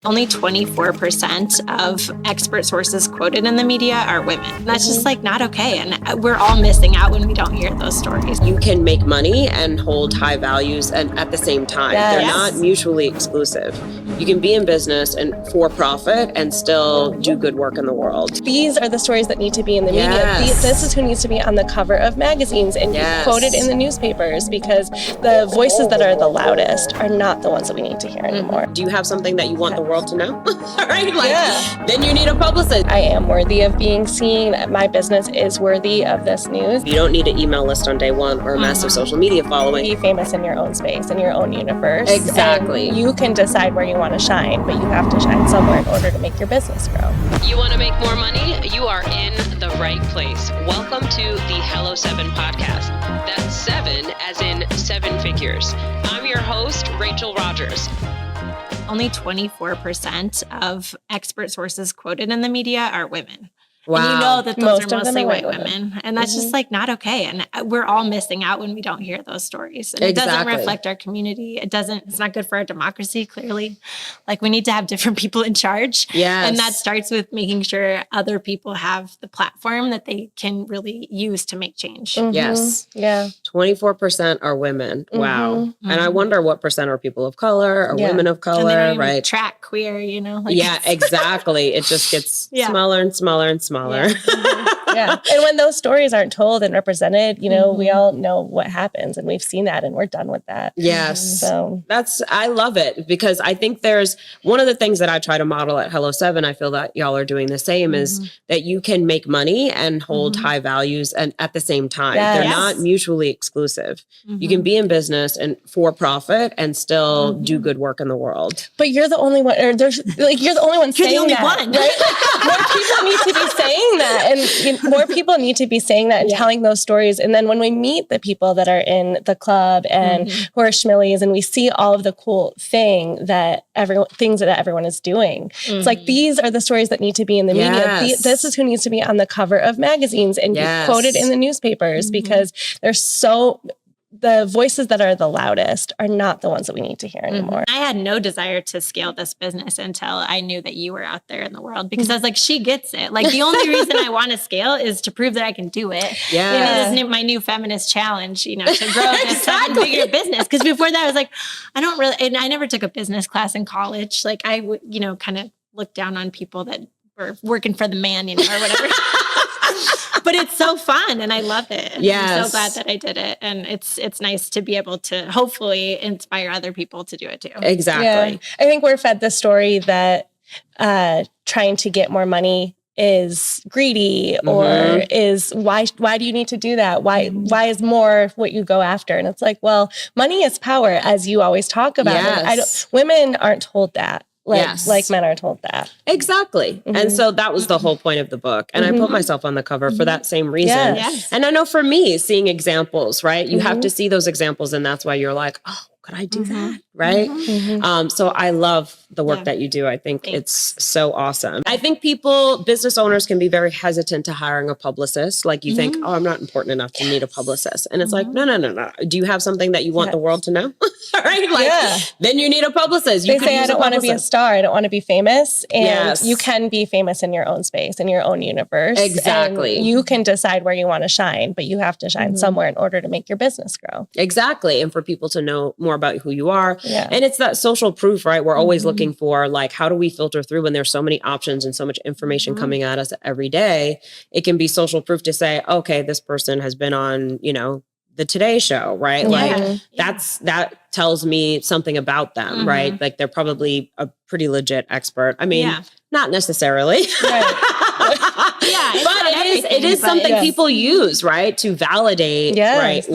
Only 24% of expert sources quoted in the media are women. That's just like not okay. And we're all missing out when we don't hear those stories. You can make money and hold high values and at the same time. Yes. They're not mutually exclusive. You can be in business and for profit and still do good work in the world. These are the stories that need to be in the media. Yes. This is who needs to be on the cover of magazines and quoted in the newspapers, because the voices that are the loudest are not the ones that we need to hear anymore. Do you have something that you want the world to know? Right? Then you need a publicist. I am worthy of being seen. My business is worthy of this news. You don't need an email list on day one or a massive social media following. Be famous in your own space, in your own universe. Exactly. And you can decide where you want to shine, but you have to shine somewhere in order to make your business grow. You want to make more money? You are in the right place. Welcome to the Hello 7 podcast. That's 7 as in 7 figures. I'm your host, Rachel Rogers. Only 24% of expert sources quoted in the media are women. Wow. And you know that those Most are of them mostly are white white women. And that's just like not okay. And we're all missing out when we don't hear those stories. And it doesn't reflect our community. It's not good for our democracy, clearly. Like we need to have different people in charge. Yes. And that starts with making sure other people have the platform that they can really use to make change. Yes. Yeah. 24% are women. Wow. And I wonder what percent are people of color or women of And they color, don't even right? track queer, you know? Like Yeah, exactly. It just gets smaller and smaller and smaller. Yeah. And when those stories aren't told and represented, you know, we all know what happens, and we've seen that and we're done with that. Yes. So I love it, because I think there's one of the things that I try to model at Hello 7. I feel that y'all are doing the same is that you can make money and hold high values and at the same time. Yes. They're not mutually exclusive. You can be in business and for profit and still do good work in the world. but you're the only one, or there's like, you're the only one saying the only that, one. right? More people need to be saying that. And more people need to be saying that and telling those stories. And then when we meet the people that are in the club and who are schmillies, and we see all of the cool things that everyone is doing, it's like, these are the stories that need to be in the media. This is who needs to be on the cover of magazines and quoted in the newspapers, because the voices that are the loudest are not the ones that we need to hear anymore. I had no desire to scale this business until I knew that you were out there in the world, because I was like, she gets it. Like the only reason I want to scale is to prove that I can do it. Yeah. You know, this is my new feminist challenge, you know, to grow this 7-figure business. Because before that I was like, and I never took a business class in college. Like I would, you know, kind of look down on people that were working for the man, you know, or whatever. But it's so fun and I love it. Yes. I'm so glad that I did it. And it's nice to be able to hopefully inspire other people to do it too. Exactly. Yeah. I think we're fed the story that trying to get more money is greedy, or is why do you need to do that? Why is more what you go after? And it's like, well, money is power, as you always talk about. Yes. Women aren't told that. Like men are told that. Exactly. And so that was the whole point of the book. And I put myself on the cover for that same reason. Yes. And I know for me, seeing examples, right? You have to see those examples, and that's why you're like, oh, could I do that? Right? So I love the work that you do. I think it's so awesome. I think business owners can be very hesitant to hiring a publicist. Like you think, oh, I'm not important enough to need a publicist. And it's like, no. Do you have something that you want the world to know? Right? Like, then you need a publicist. They say, I don't want to be a star. I don't want to be famous. And you can be famous in your own space, in your own universe. Exactly. And you can decide where you want to shine, but you have to shine somewhere in order to make your business grow. Exactly. And for people to know more about who you are. Yeah. And it's that social proof, right? We're always looking for, like, how do we filter through when there's so many options and so much information coming at us every day? It can be social proof to say, okay, this person has been on, you know, the Today Show, right? Like that tells me something about them, right? Like they're probably a pretty legit expert. I mean, not necessarily. But it is something people use, right? To validate, right?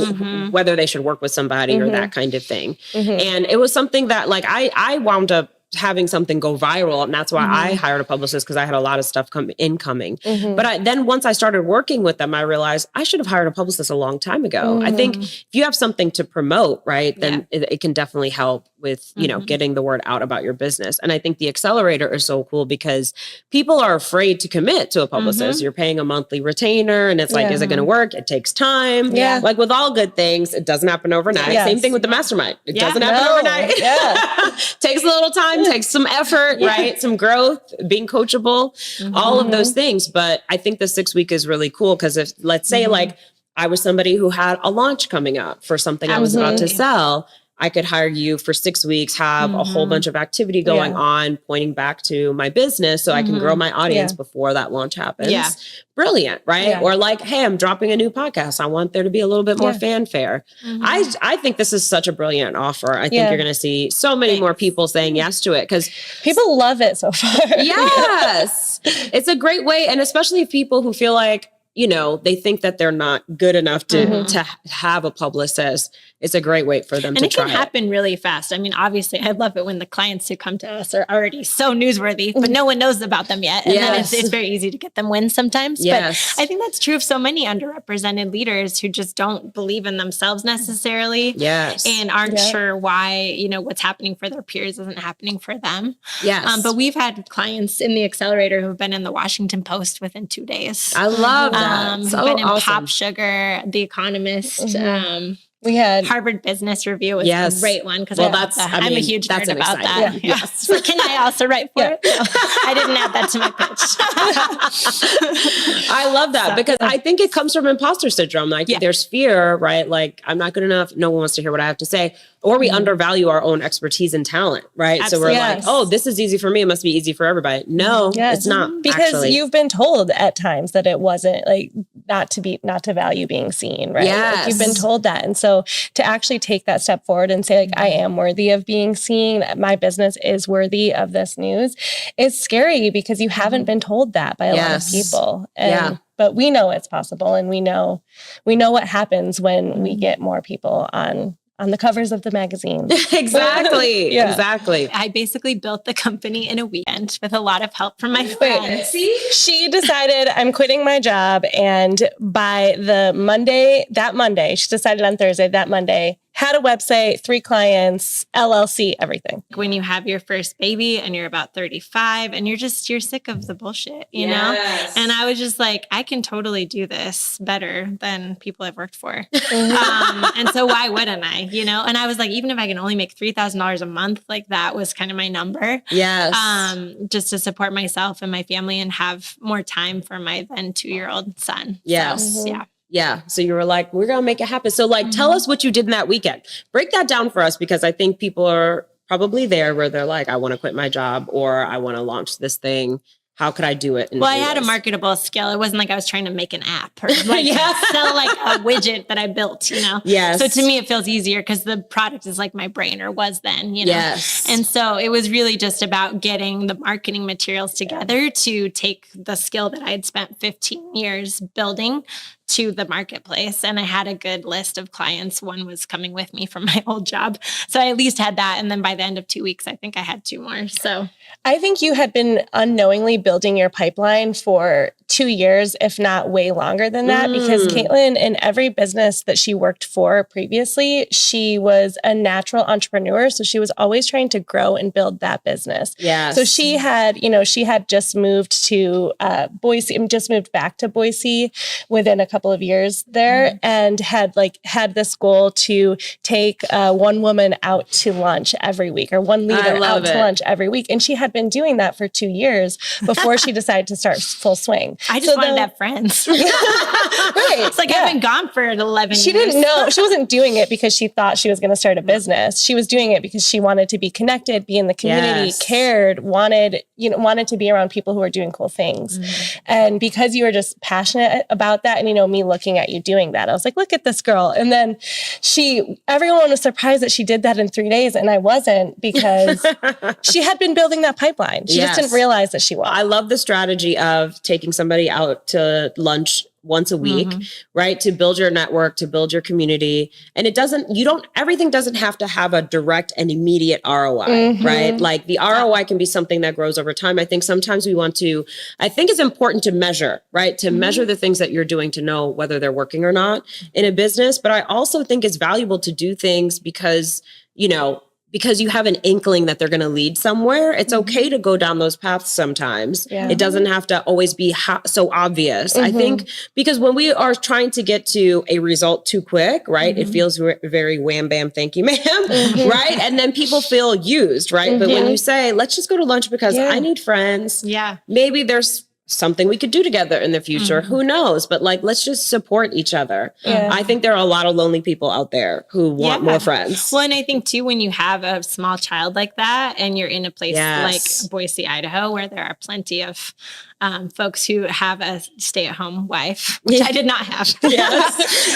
Whether they should work with somebody or that kind of thing. And it was something that, like, I wound up having something go viral. And that's why I hired a publicist, because I had a lot of stuff incoming. But then once I started working with them, I realized I should have hired a publicist a long time ago. I think if you have something to promote, right, then it can definitely help with, you know, getting the word out about your business. And I think the accelerator is so cool because people are afraid to commit to a publicist. You're paying a monthly retainer and it's like, is it going to work? It takes time. Yeah. Like with all good things, it doesn't happen overnight. Yes. Same thing with the mastermind. It doesn't happen overnight. Takes a little time, takes some effort, right? Some growth, being coachable, all of those things. But I think the 6 week is really cool because if, let's say like I was somebody who had a launch coming up for something I was about to sell, I could hire you for 6 weeks, have a whole bunch of activity going on, pointing back to my business so I can grow my audience before that launch happens. Yeah. Brilliant, right? Yeah. Or like, hey, I'm dropping a new podcast. I want there to be a little bit more fanfare. I think this is such a brilliant offer. I think you're going to see so many more people saying yes to it because people love it so far. Yes. It's a great way. And especially people who feel like, you know, they think that they're not good enough to have a publicist. It's a great way for them to try it. And it can happen really fast. I mean, obviously, I love it when the clients who come to us are already so newsworthy, but no one knows about them yet. And then it's very easy to get them wins sometimes. Yes. But I think that's true of so many underrepresented leaders who just don't believe in themselves necessarily. Yes. And aren't sure why, you know, what's happening for their peers isn't happening for them. Yes. But we've had clients in the accelerator who've been in the Washington Post within 2 days. I love that. Who've been in Pop Sugar, The Economist, we had Harvard Business Review was a great one because I'm a huge nerd about that. Yeah. Yes. So can I also write for it? No, I didn't add that to my pitch. I love that because I think it comes from imposter syndrome. Like there's fear, right? Like I'm not good enough. No one wants to hear what I have to say. Or we undervalue our own expertise and talent, right? Absolutely. So we're like, oh, this is easy for me. It must be easy for everybody. No, it's not. Because you've been told at times that it wasn't like not to value being seen, right? Yes. Like, you've been told that. And so to actually take that step forward and say like, I am worthy of being seen, my business is worthy of this news, is scary because you haven't been told that by a lot of people. But we know it's possible and we know what happens when we get more people on the covers of the magazine. Exactly. Exactly. I basically built the company in a weekend with a lot of help from my friends. She decided I'm quitting my job. And by that Monday, she decided on Thursday, that Monday, had a website, 3 clients, LLC, everything. When you have your first baby and you're about 35 and you're sick of the bullshit, you know? And I was just like, I can totally do this better than people I've worked for. And so why wouldn't I, you know? And I was like, even if I can only make $3,000 a month, like that was kind of my number. Yes. Just to support myself and my family and have more time for my then 2-year-old son. Yes. So, yeah. So you were like, we're going to make it happen. So like, tell us what you did in that weekend. Break that down for us because I think people are probably there where they're like, I want to quit my job or I want to launch this thing. How could I do it? Well, I had a marketable skill. It wasn't like I was trying to make an app or like sell like a widget that I built, you know? Yes. So to me, it feels easier because the product is like my brain or was then, you know? Yes. And so it was really just about getting the marketing materials together to take the skill that I had spent 15 years building to the marketplace. And I had a good list of clients. One was coming with me from my old job. So I at least had that. And then by the end of 2 weeks, I think I had 2 more. So I think you had been unknowingly building your pipeline for 2 years, if not way longer than that, because Caitlin, in every business that she worked for previously, she was a natural entrepreneur. So she was always trying to grow and build that business. Yes. So she had just moved to Boise, just moved back to Boise within a couple of years there and had this goal to take one woman out to lunch every week or one leader out to lunch every week. And she had been doing that for 2 years before she decided to start full swing. I just wanted to have friends. Right. It's like I've been gone for 11 years. She didn't know. She wasn't doing it because she thought she was going to start a business. She was doing it because she wanted to be connected, be in the community, cared, wanted to be around people who are doing cool things. And because you were just passionate about that and, me looking at you doing that, I was like, look at this girl. And then everyone was surprised that she did that in 3 days. And I wasn't because she had been building that pipeline. She just didn't realize that she was. I love the strategy of taking somebody out to lunch once a week, right? To build your network, to build your community. And everything doesn't have to have a direct and immediate ROI, right? Like the ROI can be something that grows over time. I think sometimes I think it's important to measure, right? To measure the things that you're doing to know whether they're working or not in a business. But I also think it's valuable to do things because, because you have an inkling that they're going to lead somewhere, it's okay to go down those paths sometimes. Yeah. It doesn't have to always be so obvious. I think because when we are trying to get to a result too quick, right, it feels very wham, bam, thank you, ma'am, right? And then people feel used, right? But when you say, let's just go to lunch because I need friends. Yeah. Maybe there's something we could do together in the future. Who knows? But like, let's just support each other. I think there are a lot of lonely people out there who want more friends. Well, and I think too, when you have a small child like that and you're in a place like Boise, Idaho, where there are plenty of folks who have a stay-at-home wife, which I did not have.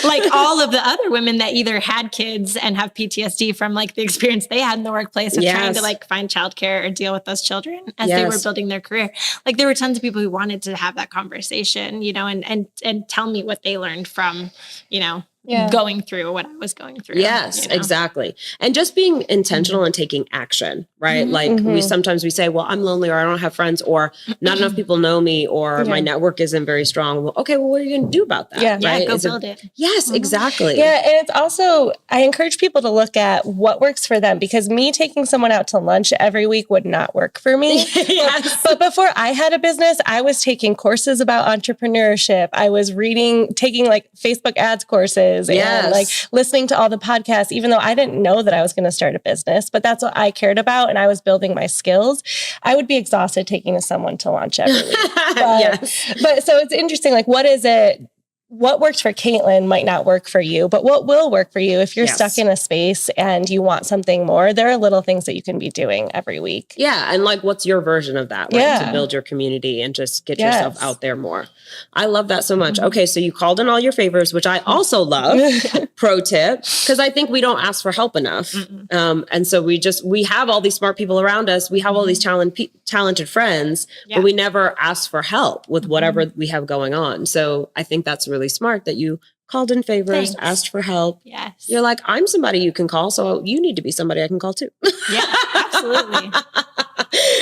Like all of the other women that either had kids and have PTSD from like the experience they had in the workplace of trying to like find childcare or deal with those children as they were building their career. Like there were tons of people who wanted to have that conversation, you know, and tell me what they learned from, you know, going through what I was going through. Yes, you know? Exactly. And just being intentional and taking action, right? Like we say, well, I'm lonely or I don't have friends or not enough people know me or my network isn't very strong. Well, okay, well, what are you going to do about that? Right? Go build it. Yes, exactly. Yeah. And it's also, I encourage people to look at what works for them because me taking someone out to lunch every week would not work for me. But before I had a business, I was taking courses about entrepreneurship. I was taking like Facebook ads courses. And like listening to all the podcasts, even though I didn't know that I was going to start a business, but that's what I cared about. And I was building my skills. I would be exhausted taking someone to lunch every week. But so it's interesting. Like, what is it? What works for Caitlin might not work for you, but what will work for you if you're stuck in a space and you want something more, there are little things that you can be doing every week. Yeah. And like, what's your version of that? Right? To build your community and just get yourself out there more. I love that so much. Okay. So you called in all your favors, which I also love. Pro tip. Because I think we don't ask for help enough. And so we have all these smart people around us. We have all these talented friends, but we never ask for help with whatever we have going on. So I think that's really smart that you called in favors, asked for help. Yes. You're like, I'm somebody you can call. So you need to be somebody I can call too. Yeah, absolutely.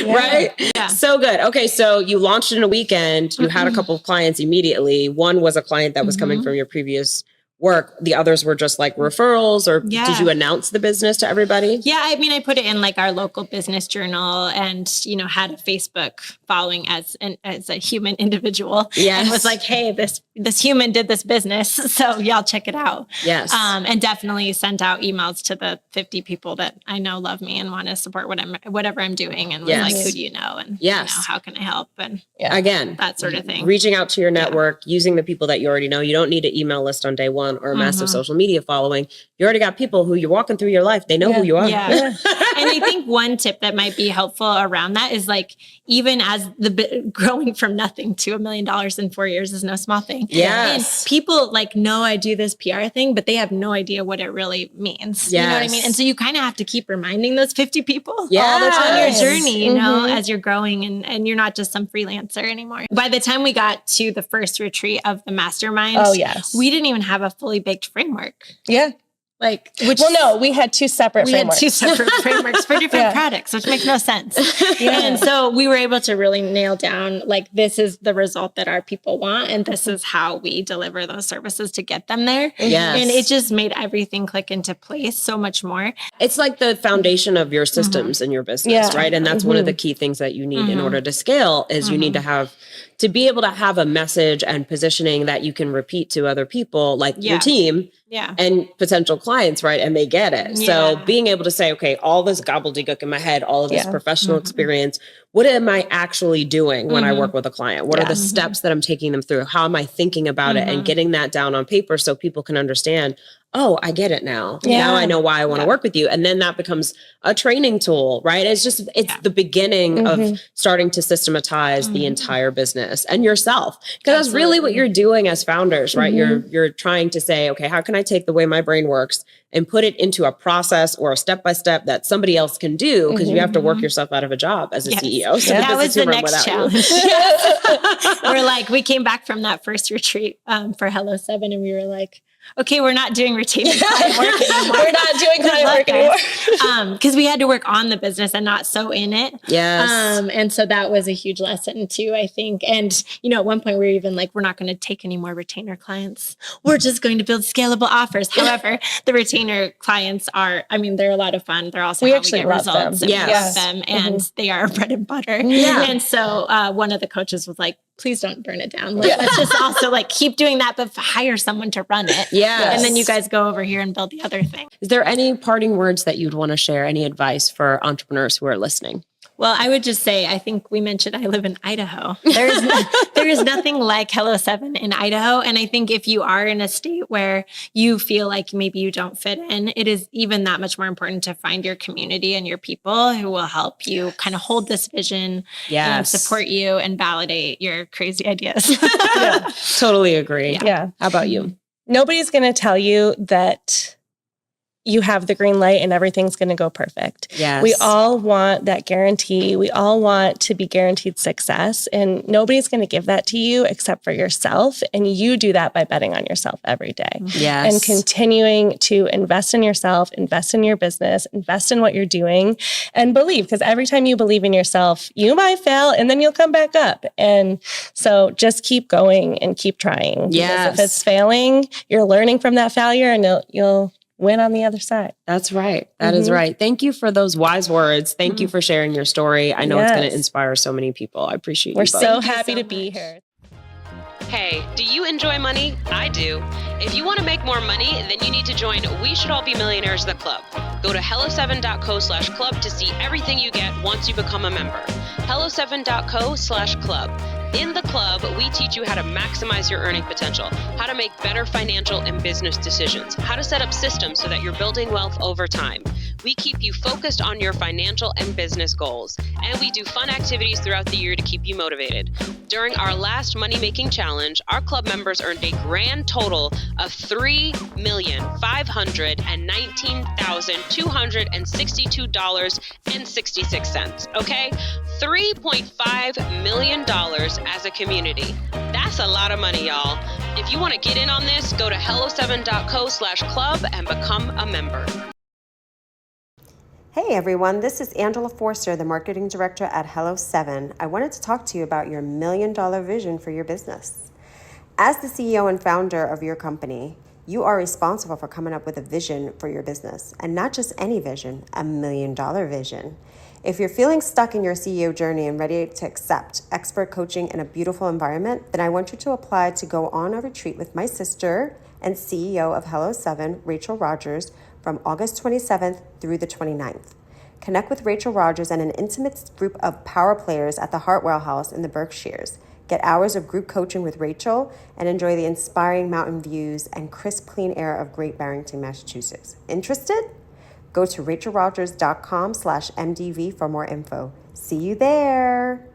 Right? Yeah. So good. Okay. So you launched in a weekend. You had a couple of clients immediately. One was a client that was coming from your previous work. The others were just like referrals or did you announce the business to everybody? Yeah. I mean, I put it in like our local business journal and, you know, had a Facebook following as a human individual and was like, hey, this human did this business. So y'all check it out. Yes. And definitely sent out emails to the 50 people that I know love me and want to support whatever I'm doing. And was like, who do you know? And you know, how can I help? And again, that sort of thing. Reaching out to your network, using the people that you already know. You don't need an email list on day one or a massive social media following. You already got people who you're walking through your life. They know who you are. Yeah. And I think one tip that might be helpful around that is like, even as growing from nothing to $1 million in 4 years is no small thing. Yes. And people like know I do this PR thing, but they have no idea what it really means. Yes. You know what I mean? And so you kind of have to keep reminding those 50 people all the time on your journey, you know, as you're growing and you're not just some freelancer anymore. By the time we got to the first retreat of the mastermind, we didn't even have a fully baked framework. Yeah. Like, no, we had two separate frameworks. We had two separate frameworks for different products, which makes no sense. And so we were able to really nail down, like, this is the result that our people want. And this is how we deliver those services to get them there. Yes. And it just made everything click into place so much more. It's like the foundation of your systems in your business, right? And that's one of the key things that you need in order to scale is you need to be able to have a message and positioning that you can repeat to other people, like your team and potential clients, right? And they get it. So being able to say, okay, all this gobbledygook in my head, all of this professional experience, what am I actually doing when I work with a client? What are the steps that I'm taking them through? How am I thinking about it and getting that down on paper so people can understand, oh, I get it now. Now I know why I want to work with you. And then that becomes a training tool, right? It's the beginning of starting to systematize the entire business and yourself. Because that's really what you're doing as founders, right? You're trying to say, okay, how can I take the way my brain works and put it into a process or a step-by-step that somebody else can do? Because you have to work yourself out of a job as a CEO. So that was the next challenge. We're like, we came back from that first retreat for Hello 7 and we were like, okay, we're not doing retaining client work anymore. We're not doing client work anymore. Because we had to work on the business and not so in it. Yes. And so that was a huge lesson too, I think. And, at one point we were even like, we're not going to take any more retainer clients. We're just going to build scalable offers. However, the retainer clients are, they're a lot of fun. They're also how we get results. Them. And we love them. And they are bread and butter. Yeah. And so one of the coaches was like, please don't burn it down. Let's just also keep doing that, but hire someone to run it. Yes. And then you guys go over here and build the other thing. Is there any parting words that you'd want to share? Any advice for entrepreneurs who are listening? Well, I would just say, I think we mentioned I live in Idaho. There is nothing like Hello 7 in Idaho. And I think if you are in a state where you feel like maybe you don't fit in, it is even that much more important to find your community and your people who will help you kind of hold this vision and support you and validate your crazy ideas. Totally agree. Yeah. How about you? Nobody's going to tell you that you have the green light and everything's going to go perfect. Yes. We all want that guarantee. We all want to be guaranteed success, and nobody's going to give that to you except for yourself. And you do that by betting on yourself every day. Yes. And continuing to invest in yourself, invest in your business, invest in what you're doing, and believe, because every time you believe in yourself, you might fail and then you'll come back up. And so just keep going and keep trying. Yes. Because if it's failing, you're learning from that failure, and you'll win on the other side. That's right. That is right. Thank you for those wise words. Thank you for sharing your story. I know it's going to inspire so many people. I appreciate We're you both. so happy to be here. Hey, do you enjoy money? I do. If you want to make more money, then you need to join We Should All Be Millionaires, the club. Go to hello7.co/club to see everything you get once you become a member. hello7.co/club. In the club, we teach you how to maximize your earning potential, how to make better financial and business decisions, how to set up systems so that you're building wealth over time. We keep you focused on your financial and business goals, and we do fun activities throughout the year to keep you motivated. During our last money-making challenge, our club members earned a grand total of $3,519,262.66. Okay? $3.5 million as a community. That's a lot of money, y'all. If you want to get in on this, go to hello7.co/club and become a member. Hey everyone, this is Angela Forster, the Marketing Director at Hello 7. I wanted to talk to you about your $1 million vision for your business. As the CEO and founder of your company, you are responsible for coming up with a vision for your business, and not just any vision, $1 million vision. If you're feeling stuck in your CEO journey and ready to accept expert coaching in a beautiful environment, then I want you to apply to go on a retreat with my sister and CEO of Hello 7, Rachel Rogers, from August 27th through the 29th. Connect with Rachel Rogers and an intimate group of power players at the Hartwell House in the Berkshires. Get hours of group coaching with Rachel and enjoy the inspiring mountain views and crisp, clean air of Great Barrington, Massachusetts. Interested? Go to rachelrogers.com/MDV for more info. See you there.